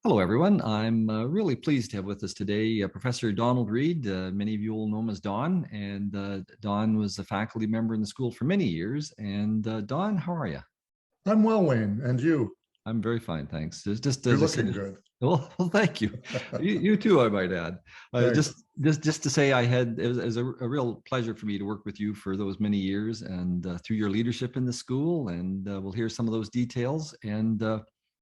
Hello, everyone. I'm really pleased to have with us today Professor Donald Reid. Many of you will know him as Don, and Don was a faculty member in the school for many years. And Don, how are you? I'm well, Wayne, and you? I'm very fine, thanks. Just You're as I looking said, good. well, thank you. You too, I might add. Thanks. Just to say, it was a real pleasure for me to work with you for those many years, and through your leadership in the school. And we'll hear some of those details. And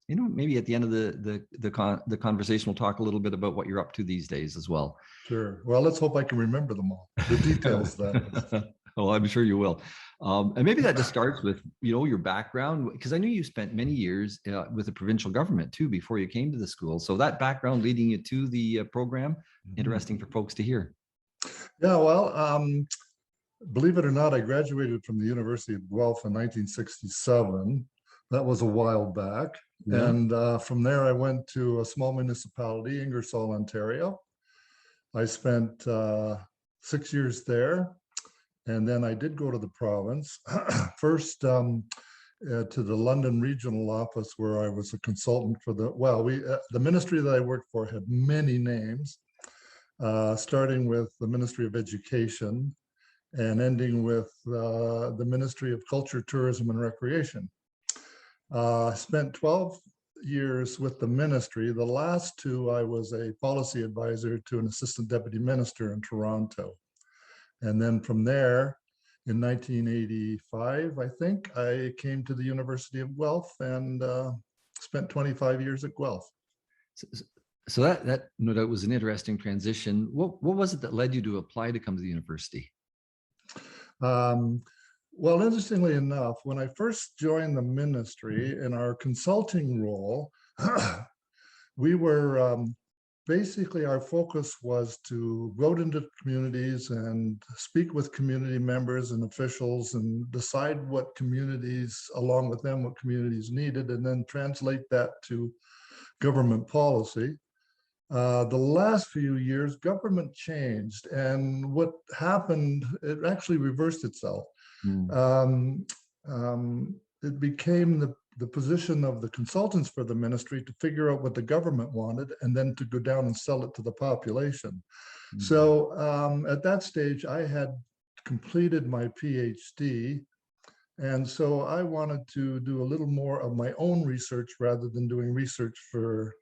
maybe at the end of the conversation, we'll talk a little bit about what you're up to these days as well. Sure. Well, let's hope I can remember them all. The details, that is. Well, I'm sure you will. And maybe that just starts with, your background, because I knew you spent many years with the provincial government too before you came to the school. So that background leading you to the program, interesting for folks to hear. Yeah, well, believe it or not, I graduated from the University of Guelph in 1967. That was a while back. Yeah. And from there, I went to a small municipality, Ingersoll, Ontario. I spent 6 years there. And then I did go to the province, first to the London regional office, where I was a consultant for the ministry that I worked for had many names, starting with the Ministry of Education and ending with the Ministry of Culture, Tourism, and Recreation. Spent 12 years with the ministry. The last two, I was a policy advisor to an assistant deputy minister in Toronto. And then from there, in 1985, I think, I came to the University of Guelph and spent 25 years at Guelph. So that no doubt was an interesting transition. What was it that led you to apply to come to the university? Well, interestingly enough, when I first joined the ministry in our consulting role, we were basically, our focus was to go into communities and speak with community members and officials and decide what communities, along with them, what communities needed, and then translate that to government policy. The last few years, government changed, and what happened, it actually reversed itself. It became the position of the consultants for the ministry to figure out what the government wanted and then to go down and sell it to the population. So at that stage, I had completed my PhD. And so I wanted to do a little more of my own research rather than doing research for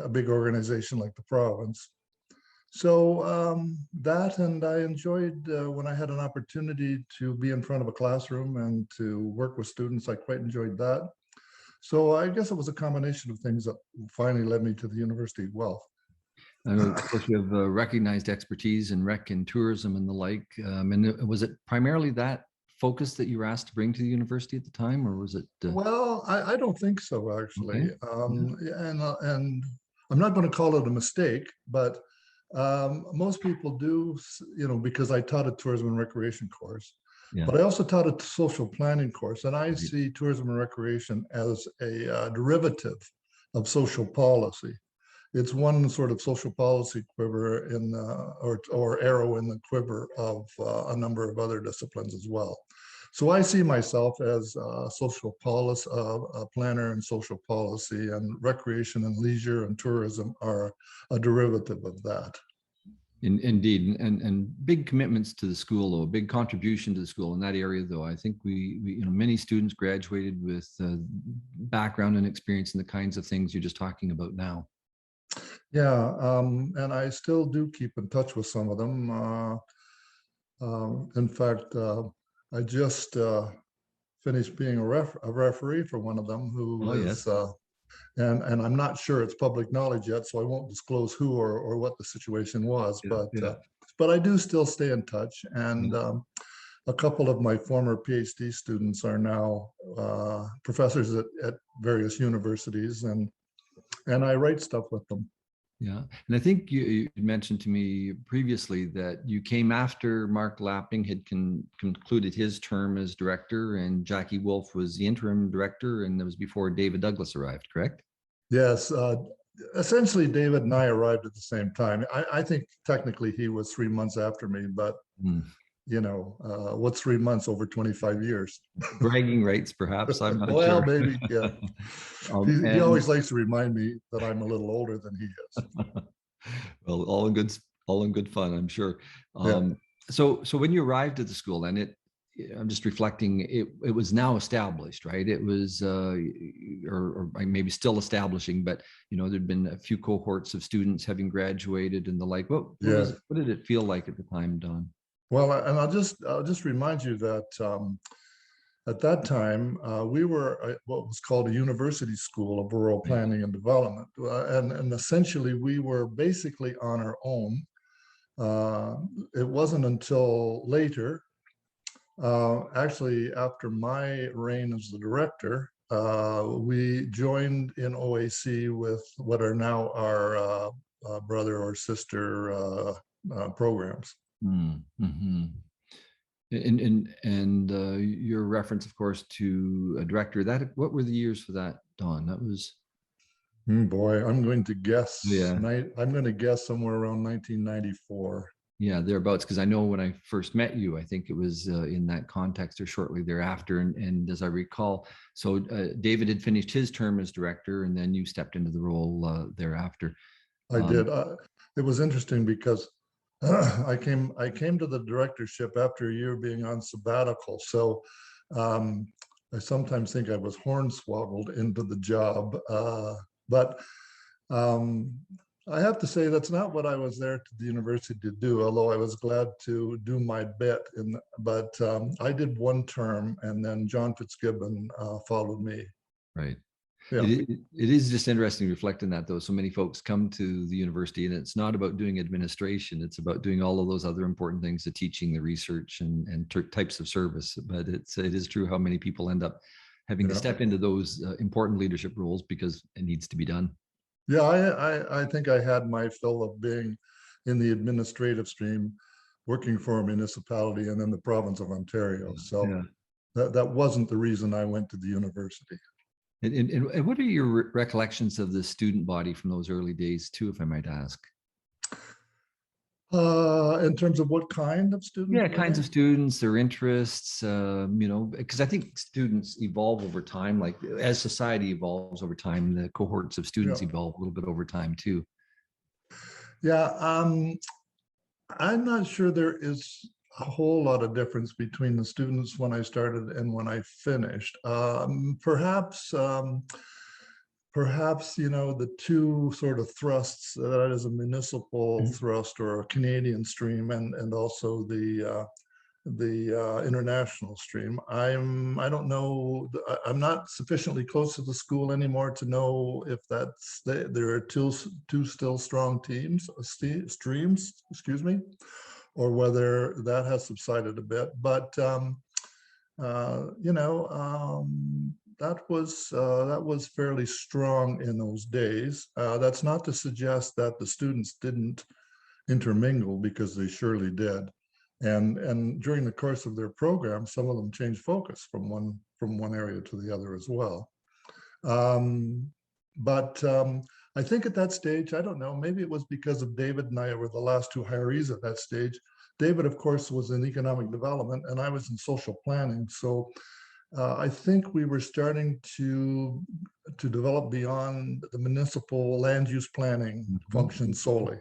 a big organization like the province. So that, and I enjoyed when I had an opportunity to be in front of a classroom and to work with students. I quite enjoyed that. So I guess it was a combination of things that finally led me to the University of Guelph. Of course, you have recognized expertise in rec and tourism and the like. And was it primarily that focus that you were asked to bring to the university at the time, or was it? Well, I don't think so, actually. Okay. And I'm not going to call it a mistake, but most people do, because I taught a tourism and recreation course. Yeah. But I also taught a social planning course, and I see tourism and recreation as a derivative of social policy. It's one sort of social policy quiver or arrow in the quiver of a number of other disciplines as well. So I see myself as a social policy, a planner in social policy, and recreation and leisure and tourism are a derivative of that. Indeed, and big commitments to the school, though, a big contribution to the school in that area, though. I think we many students graduated with background and experience in the kinds of things you're just talking about now. Yeah, and I still do keep in touch with some of them. In fact, I just finished being a referee for one of them who is. Yes. And I'm not sure it's public knowledge yet, so I won't disclose who or what the situation was. But I do still stay in touch, and a couple of my former PhD students are now professors at various universities, and I write stuff with them. Yeah, and I think you mentioned to me previously that you came after Mark Lapping had concluded his term as director, and Jackie Wolf was the interim director, and it was before David Douglas arrived, correct? Yes, essentially David and I arrived at the same time. I think technically he was 3 months after me, but what's 3 months over 25 years? Bragging rights, perhaps. I'm not Well, sure. maybe, yeah. He And always likes to remind me that I'm a little older than he is. well, all in good fun, I'm sure. Yeah. So when you arrived at the school, and I'm just reflecting, it was now established, right? It was, or maybe still establishing, but there'd been a few cohorts of students having graduated and the like. Yeah. What did it feel like at the time, Don? Well, and I'll just remind you that at that time we were what was called a university school of rural Right. planning and development, and essentially we were basically on our own. It wasn't until later, actually after my reign as the director, we joined in OAC with what are now our brother or sister programs. Mm-hmm. And your reference, of course, to a director. What were the years for that, Don? That was Boy, I'm going to guess. yeah, I'm going to guess somewhere around 1994. yeah, thereabouts. Because I know when I first met you, I think it was in that context or shortly thereafter. And as I recall, so David had finished his term as director, and then you stepped into the role thereafter. I did. It was interesting because I came to the directorship after a year being on sabbatical. So um, I sometimes think I was hornswoggled into the job. But um, I have to say that's not what I was there to the university to do, although I was glad to do my bit. But I did one term, and then John Fitzgibbon followed me. Right. Yeah. It is just interesting to reflect on that, though. So many folks come to the university, and it's not about doing administration. It's about doing all of those other important things, the teaching, the research, and types of service. But it is true how many people end up having to step into those important leadership roles because it needs to be done. Yeah, I think I had my fill of being in the administrative stream, working for a municipality and in the province of Ontario. So Yeah. that wasn't the reason I went to the university. And what are your recollections of the student body from those early days, too, if I might ask? In terms of what kind of students? Yeah, kinds of students, their interests, because I think students evolve over time. Like as society evolves over time, the cohorts of students evolve a little bit over time too. Yeah, I'm not sure there is a whole lot of difference between the students when I started and when I finished. Perhaps the two sort of thrusts, that is a municipal thrust or a Canadian stream, and also the international stream. I don't know. I'm not sufficiently close to the school anymore to know if there are two still strong streams. Excuse me, or whether that has subsided a bit. But that was fairly strong in those days. That's not to suggest that the students didn't intermingle, because they surely did. And during the course of their program, some of them changed focus from one area to the other as well. But I think at that stage, I don't know, maybe it was because of David and I were the last two hirees at that stage. David, of course, was in economic development, and I was in social planning. So I think we were starting to develop beyond the municipal land use planning function solely.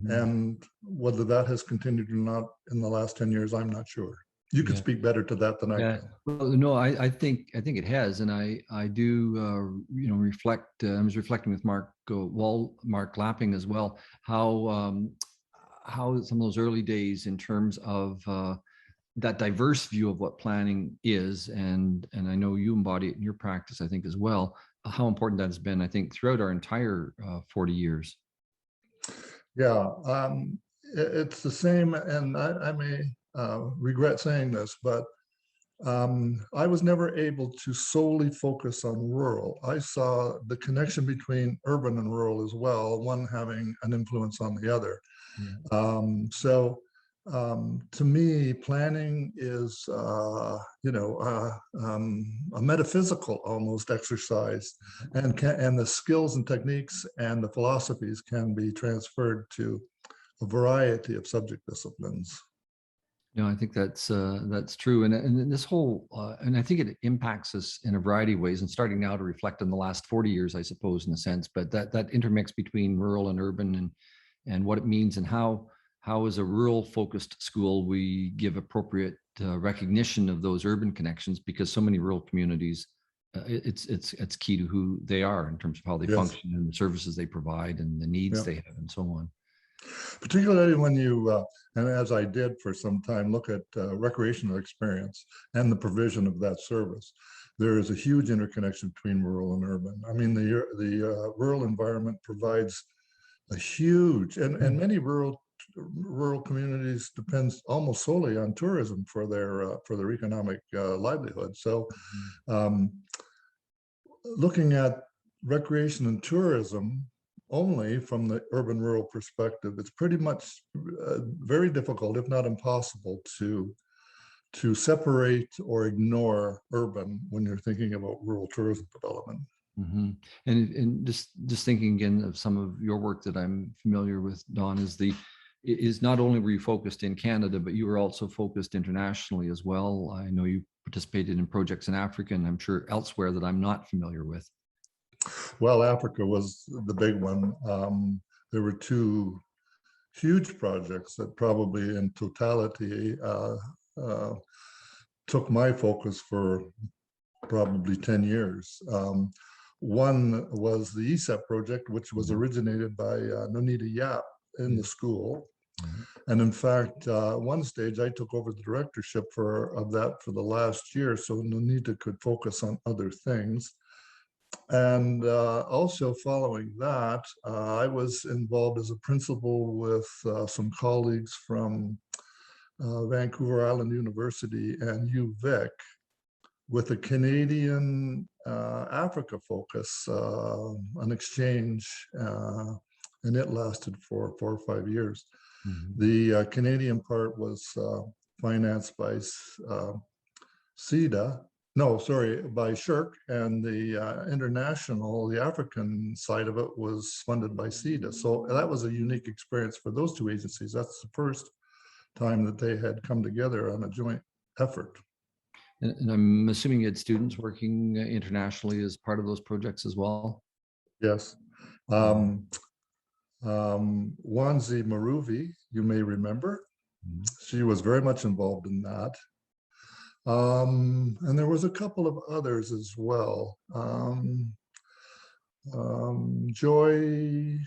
And whether that has continued or not in the last 10 years, I'm not sure. You could speak better to that than I can. Well, no, I think it has, and I do reflect. I was reflecting with Mark Lapping as well, how some of those early days in terms of that diverse view of what planning is, and I know you embody it in your practice, I think as well, how important that has been, I think, throughout our entire 40 years. Yeah, it's the same, and I may regret saying this, but I was never able to solely focus on rural. I saw the connection between urban and rural as well, one having an influence on the other. To me, planning is, a metaphysical almost exercise, and the skills and techniques and the philosophies can be transferred to a variety of subject disciplines. No, I think that's true, and this whole and I think it impacts us in a variety of ways. And starting now to reflect on the last 40 years, I suppose, in a sense, but that intermix between rural and urban, and what it means, and how as a rural focused school we give appropriate recognition of those urban connections, because so many rural communities, it's key to who they are in terms of how they Yes. function and the services they provide and the needs Yeah. they have and so on. Particularly when you, and as I did for some time, look at recreational experience and the provision of that service. There is a huge interconnection between rural and urban. I mean, the rural environment provides a huge, and many rural communities depends almost solely on tourism for their economic livelihood. So, um, looking at recreation and tourism only from the urban rural perspective, it's pretty much very difficult, if not impossible, to separate or ignore urban when you're thinking about rural tourism development. Mm-hmm. And just thinking again of some of your work that I'm familiar with, Don, is not only were you focused in Canada, but you were also focused internationally as well. I know you participated in projects in Africa, and I'm sure elsewhere that I'm not familiar with. Well, Africa was the big one. There were two huge projects that probably in totality uh, took my focus for probably 10 years. One was the ESEP project, which was originated by Nonita Yap in the school. Right. And in fact, one stage I took over the directorship of that for the last year, so Nonita could focus on other things. And also following that, I was involved as a principal with some colleagues from Vancouver Island University and UVic with a Canadian Africa focus, an exchange, and it lasted for 4 or 5 years. Mm-hmm. The Canadian part was financed by CEDA, no, sorry, by SHIRK, and the international, the African side of it was funded by CEDA. So that was a unique experience for those two agencies. That's the first time that they had come together on a joint effort. And I'm assuming you had students working internationally as part of those projects as well. Yes. Wanzi Maruvi, you may remember, she was very much involved in that. And there was a couple of others as well. Joy,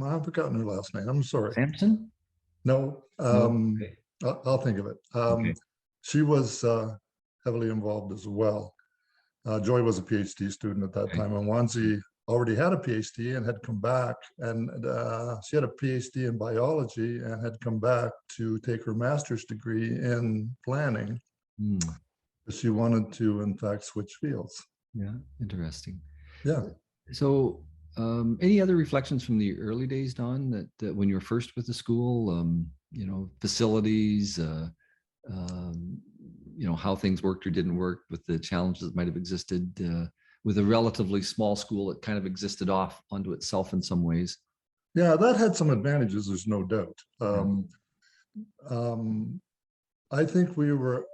I've forgotten her last name. I'm sorry. Sampson? No, No. Okay. I'll think of it. Okay. She was heavily involved as well. Joy was a PhD student at that Okay. time, and Wanzi already had a PhD and had come back, and she had a PhD in biology and had come back to take her master's degree in planning. She wanted to, in fact, switch fields. Yeah, interesting. Yeah. So, any other reflections from the early days, Don, that when you were first with the school, facilities, how things worked or didn't work, with the challenges that might have existed with a relatively small school that kind of existed off onto itself in some ways? Yeah, that had some advantages, there's no doubt. I think we were,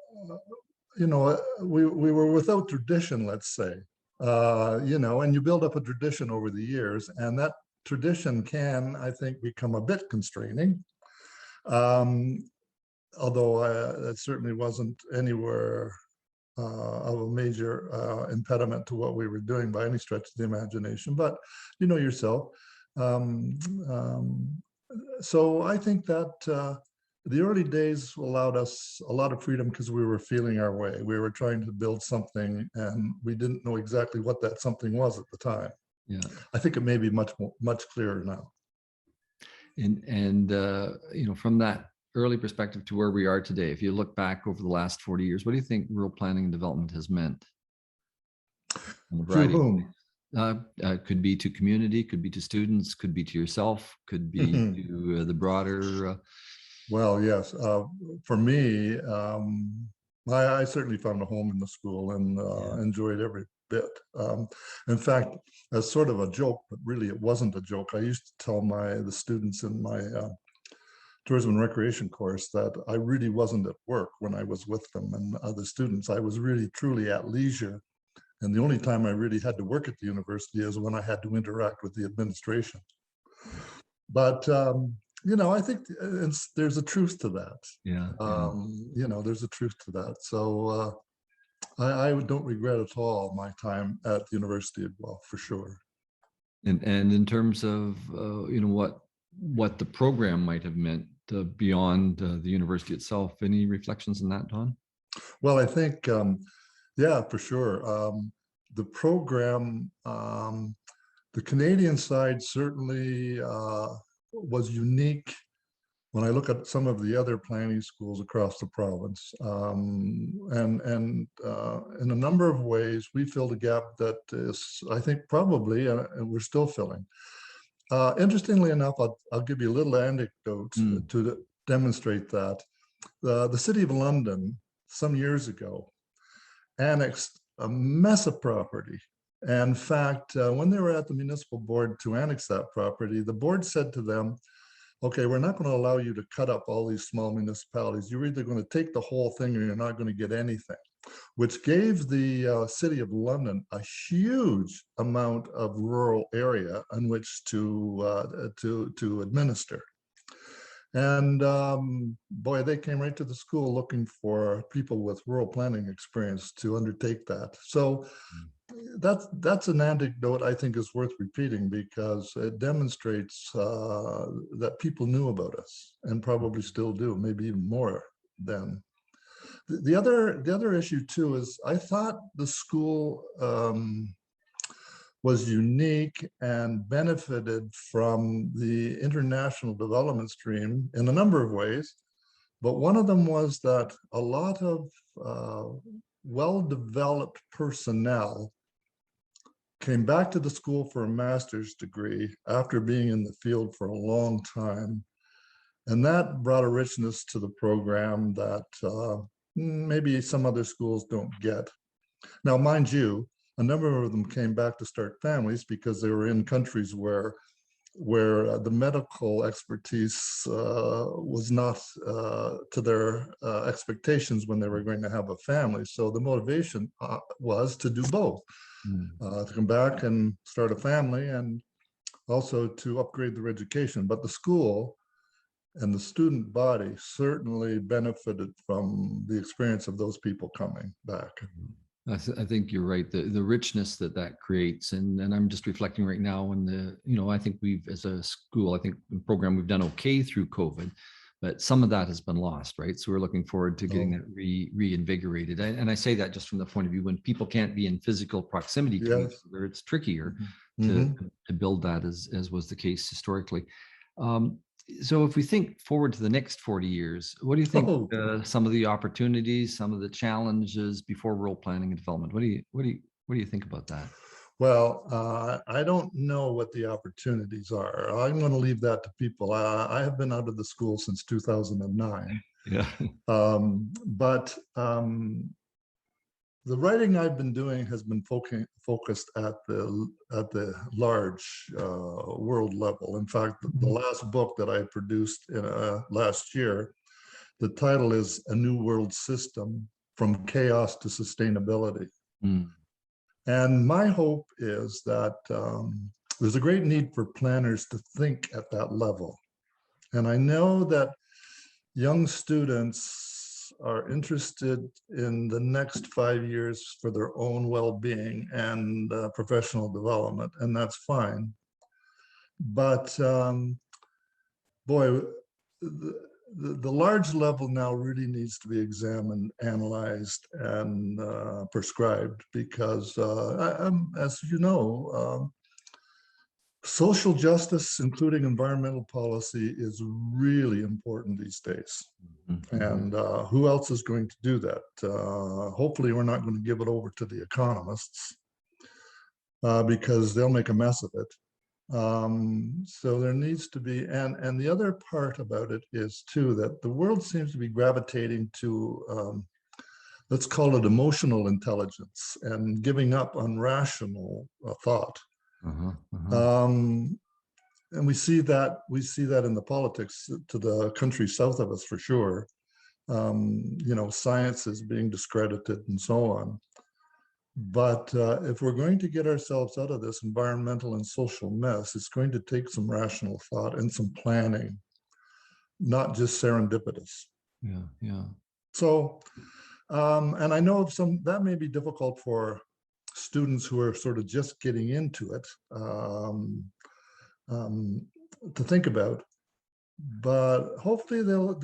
we were without tradition, let's say, and you build up a tradition over the years, and that tradition can, I think, become a bit constraining. Although it certainly wasn't anywhere of a major impediment to what we were doing by any stretch of the imagination, but you know yourself. So I think that the early days allowed us a lot of freedom because we were feeling our way. We were trying to build something, and we didn't know exactly what that something was at the time. Yeah, I think it may be much clearer now. And from that early perspective to where we are today, if you look back over the last 40 years, what do you think rural planning and development has meant? To whom? Could be to community, could be to students, could be to yourself, could be to the broader. Well, yes. For me, I certainly found a home in the school and enjoyed every bit. In fact, as sort of a joke, but really it wasn't a joke, I used to tell the students in my tourism and recreation course that I really wasn't at work when I was with them and other students. I was really truly at leisure. And the only time I really had to work at the university is when I had to interact with the administration. But, I think there's a truth to that. Yeah. There's a truth to that. So I don't regret at all my time at the University of Guelph, for sure. And in terms of, what the program might have meant beyond the university itself, any reflections on that, Don? Well, I think, yeah, for sure. The program, the Canadian side certainly was unique when I look at some of the other planning schools across the province. And in a number of ways, we filled a gap that is, I think, probably, and we're still filling. Interestingly enough, I'll give you a little anecdote to demonstrate that. The City of London, some years ago, annexed a mess of property. And in fact, when they were at the municipal board to annex that property, the board said to them, okay, we're not going to allow you to cut up all these small municipalities. You're either going to take the whole thing or you're not going to get anything, which gave the City of London a huge amount of rural area on which to administer. And boy, they came right to the school looking for people with rural planning experience to undertake that. So that's an anecdote I think is worth repeating, because it demonstrates that people knew about us and probably still do, maybe even more then. The other issue too is I thought the school was unique and benefited from the international development stream in a number of ways. But one of them was that a lot of well-developed personnel came back to the school for a master's degree after being in the field for a long time. And that brought a richness to the program that maybe some other schools don't get. Now, mind you, a number of them came back to start families because they were in countries where the medical expertise was not to their expectations when they were going to have a family. So the motivation was to do both, to come back and start a family and also to upgrade their education. But the school and the student body certainly benefited from the experience of those people coming back. I think you're right. The richness that creates, and I'm just reflecting right now on I think we've, as a school, I think the program we've done okay through COVID, but some of that has been lost, right? So we're looking forward to getting that reinvigorated. And I say that just from the point of view when people can't be in physical proximity to each other, it's trickier to build that, as was the case historically. So if we think forward to the next 40 years, what do you think some of the opportunities, some of the challenges before rural planning and development? What do you think about that? Well, I don't know what the opportunities are. I'm going to leave that to people. I have been out of the school since 2009. Yeah. But the writing I've been doing has been focused at the large world level. In fact, the last book that I produced last year, the title is A New World System: From Chaos to Sustainability. And my hope is that there's a great need for planners to think at that level. And I know that young students are interested in the next 5 years for their own well-being and professional development, and that's fine. But boy, the large level now really needs to be examined, analyzed, and prescribed, because as you know, social justice, including environmental policy, is really important these days. And who else is going to do that? Hopefully we're not going to give it over to the economists because they'll make a mess of it. So there needs to be, and the other part about it is too, that the world seems to be gravitating to, let's call it emotional intelligence, and giving up on rational thought. and we see that in the politics to the country south of us for sure. Science is being discredited and so on. But if we're going to get ourselves out of this environmental and social mess, it's going to take some rational thought and some planning, not just serendipitous. Yeah, yeah. So, and I know some that may be difficult for students who are sort of just getting into it to think about, but hopefully they'll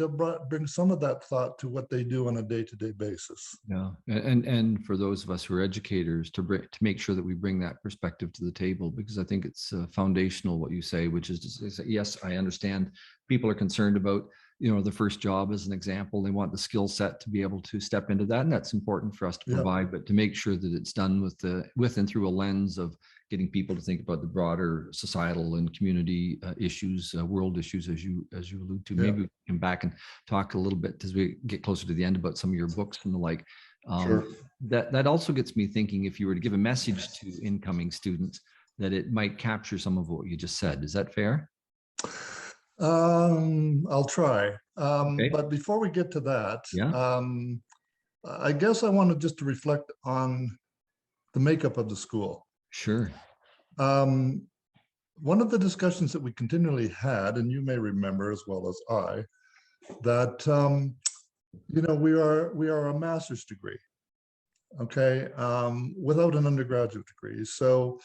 bring some of that thought to what they do on a day-to-day basis. Yeah, and for those of us who are educators, to make sure that we bring that perspective to the table, because I think it's foundational what you say, which is to say, yes, I understand people are concerned about the first job as an example. They want the skill set to be able to step into that, and that's important for us to provide. But to make sure that it's done with and through a lens of getting people to think about the broader societal and community issues, world issues, as you allude to. Maybe we can come back and talk a little bit as we get closer to the end about some of your books and the like. Sure. That also gets me thinking, if you were to give a message to incoming students, that it might capture some of what you just said. Is that fair? I'll try. Okay. But before we get to that, Yeah. I guess I wanted just to reflect on the makeup of the school. Sure. One of the discussions that we continually had, and you may remember as well as I, that we are a master's degree, okay, without an undergraduate degree. So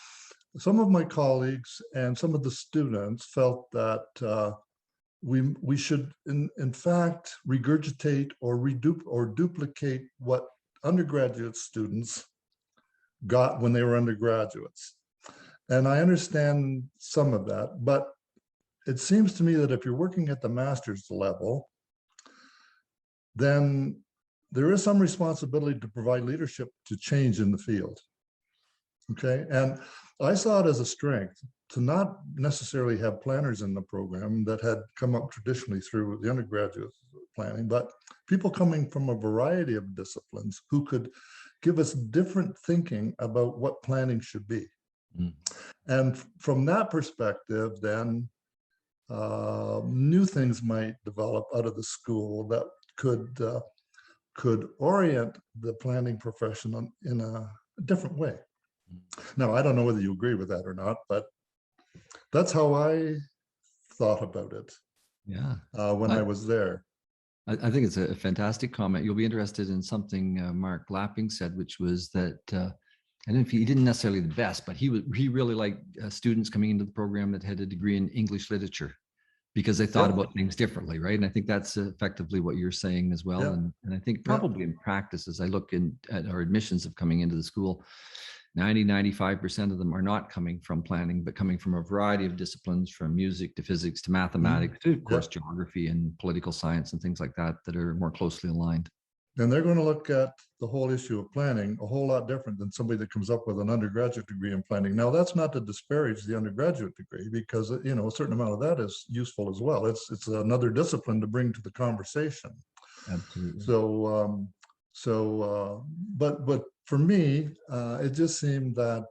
some of my colleagues and some of the students felt that we should in fact regurgitate or duplicate what undergraduate students got when they were undergraduates. And I understand some of that, but it seems to me that if you're working at the master's level, then there is some responsibility to provide leadership to change in the field. Okay, and I saw it as a strength to not necessarily have planners in the program that had come up traditionally through the undergraduate planning, but people coming from a variety of disciplines who could give us different thinking about what planning should be. Mm. And from that perspective, then new things might develop out of the school that could orient the planning profession in a different way. Now, I don't know whether you agree with that or not, but that's how I thought about it. Yeah. When I was there. I think it's a fantastic comment. You'll be interested in something Mark Lapping said, which was that I don't know if he didn't necessarily the best, but he really liked students coming into the program that had a degree in English literature, because they thought about things differently, right? And I think that's effectively what you're saying as well. And I think probably in practice, as I look at our admissions of coming into the school, 95% of them are not coming from planning, but coming from a variety of disciplines, from music to physics to mathematics to, of course, geography and political science and things like that are more closely aligned. And they're going to look at the whole issue of planning a whole lot different than somebody that comes up with an undergraduate degree in planning. Now, that's not to disparage the undergraduate degree, because a certain amount of that is useful as well. It's another discipline to bring to the conversation. Absolutely. But for me, it just seemed that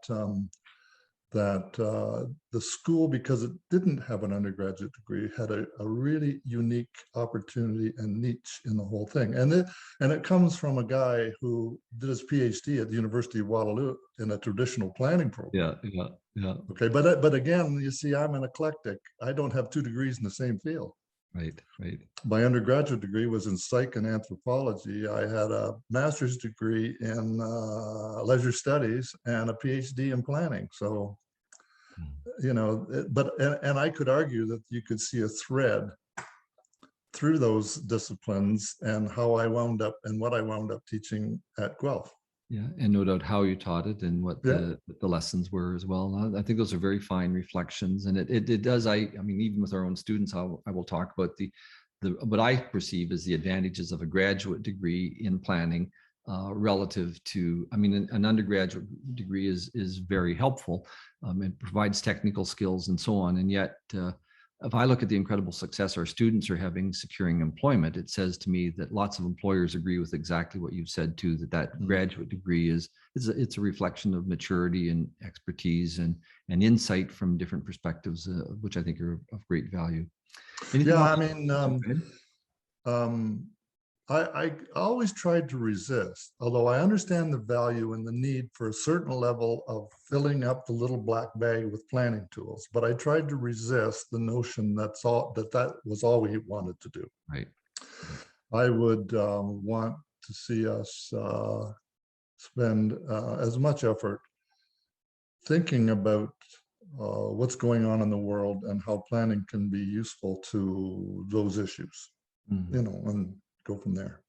the school, because it didn't have an undergraduate degree, had a really unique opportunity and niche in the whole thing. And it comes from a guy who did his PhD at the University of Waterloo in a traditional planning program. Yeah. Okay, but again, you see, I'm an eclectic. I don't have 2 degrees in the same field. Right. My undergraduate degree was in psych and anthropology. I had a master's degree in leisure studies and a PhD in planning. So, and I could argue that you could see a thread through those disciplines and how I wound up and what I wound up teaching at Guelph. Yeah, and no doubt how you taught it and what the lessons were as well. I think those are very fine reflections, and it does. I mean, even with our own students, I will talk about the what I perceive as the advantages of a graduate degree in planning relative to, I mean, an undergraduate degree is very helpful. It provides technical skills and so on, and yet if I look at the incredible success our students are having securing employment, it says to me that lots of employers agree with exactly what you've said too, that graduate degree it's a reflection of maturity and expertise and insight from different perspectives, which I think are of great value. Anything Yeah, else? I mean, um, I always tried to resist, although I understand the value and the need for a certain level of filling up the little black bag with planning tools. But I tried to resist the notion that was all we wanted to do. Right. I would want to see us spend as much effort thinking about what's going on in the world and how planning can be useful to those issues, and go from there.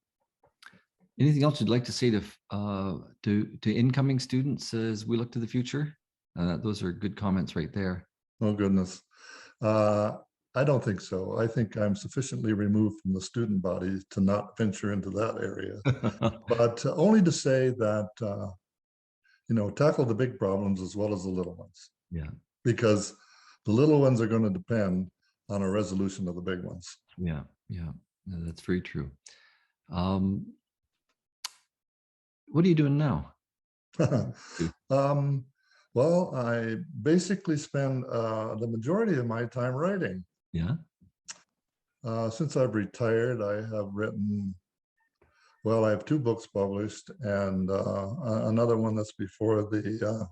Anything else you'd like to say to incoming students as we look to the future? Those are good comments right there. Oh, goodness. I don't think so. I think I'm sufficiently removed from the student body to not venture into that area. But only to say that, tackle the big problems as well as the little ones. Yeah. Because the little ones are going to depend on a resolution of the big ones. Yeah. Yeah. No, that's very true. What are you doing now? Well, I basically spend the majority of my time writing. Yeah. Since I've retired, I have written, well, I have 2 books published and another one that's before the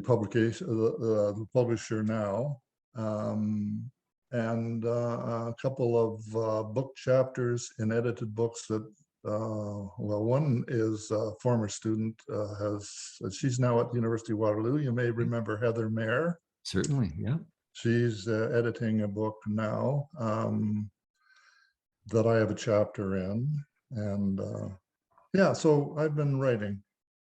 publication, the publisher now, and a couple of book chapters in edited books that, well, one is a former student, she's now at the University of Waterloo. You may remember Heather Mayer. Certainly, yeah. She's editing a book now that I have a chapter in, and yeah, so I've been writing.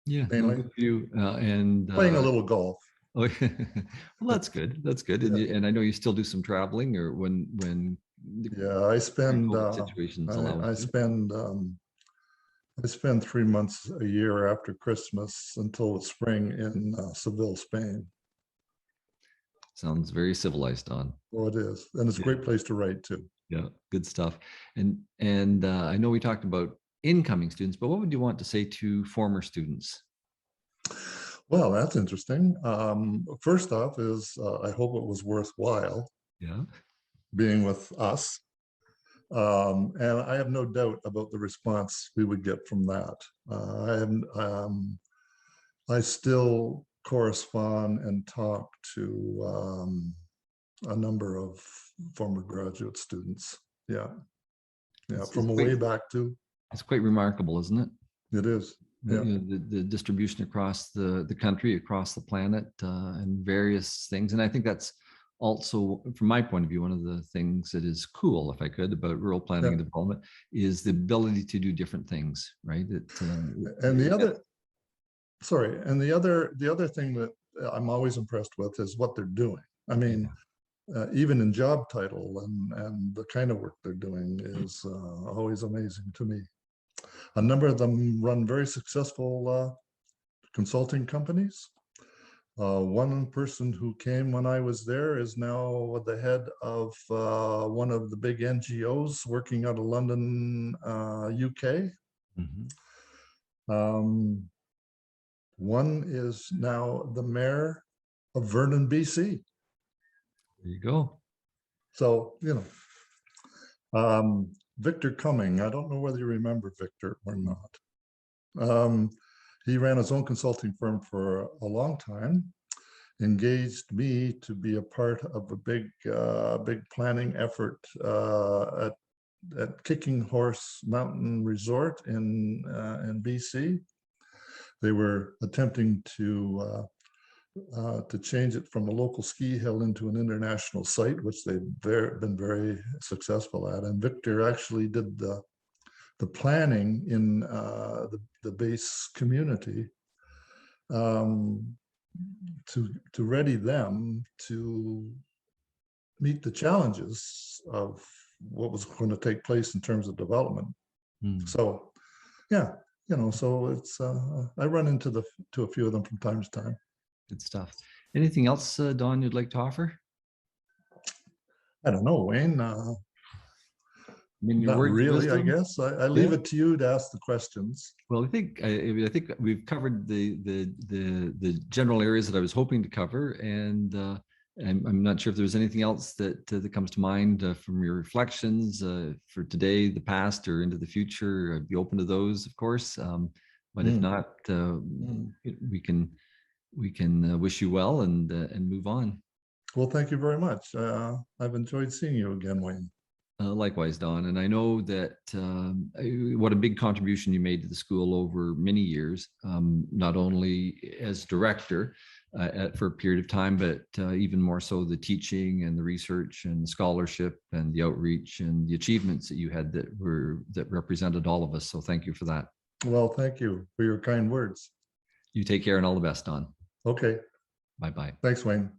Yeah, mainly. good for you, and Playing a little golf. Oh, well, that's good. That's good. Yeah. And I know you still do some traveling, or when Yeah, I spend situations allow I us to. spend I spend 3 months a year after Christmas until the spring in Seville, Spain. Sounds very civilized, Don. Oh, it is, and it's a great place to write too. Yeah, good stuff. And I know we talked about incoming students, but what would you want to say to former students? Well, that's interesting. First off is I hope it was worthwhile Yeah. being with us. And I have no doubt about the response we would get from that. I still correspond and talk to a number of former graduate students. Yeah. Yeah, from way back too. It's quite remarkable, isn't it? It is. Yeah. The distribution across the country, across the planet, and various things. And I think that's also, from my point of view, one of the things that is cool, if I could, about rural planning and development is the ability to do different things, right? And the other, sorry, and the other thing that I'm always impressed with is what they're doing. I mean, even in job title and the kind of work they're doing is always amazing to me. A number of them run very successful consulting companies. One person who came when I was there is now the head of one of the big NGOs working out of London, UK. One is now the mayor of Vernon, BC. There you go. So, Victor Cumming, I don't know whether you remember Victor or not. He ran his own consulting firm for a long time, engaged me to be a part of a big planning effort at Kicking Horse Mountain Resort in BC. They were attempting to change it from a local ski hill into an international site, which they've been very successful at. And Victor actually did the planning in the base community to ready them to meet the challenges of what was going to take place in terms of development. So, yeah, so it's I run into a few of them from time to time. Good stuff. Anything else, Don, you'd like to offer? I don't know, Wayne. I mean, your Not words of really, I wisdom. guess. I leave Yeah. it to you to ask the questions. Well, I think we've covered the general areas that I was hoping to cover, and I'm not sure if there's anything else that comes to mind from your reflections for today, the past, or into the future. I'd be open to those, of course. But if Mm. not, Mm. we can wish you well and move on. Well, thank you very much. I've enjoyed seeing you again, Wayne. Likewise, Don. And I know that what a big contribution you made to the school over many years, not only as director for a period of time, but even more so the teaching and the research and the scholarship and the outreach and the achievements that you had that represented all of us. So thank you for that. Well, thank you for your kind words. You take care and all the best, Don. Okay. Bye bye. Thanks, Wayne.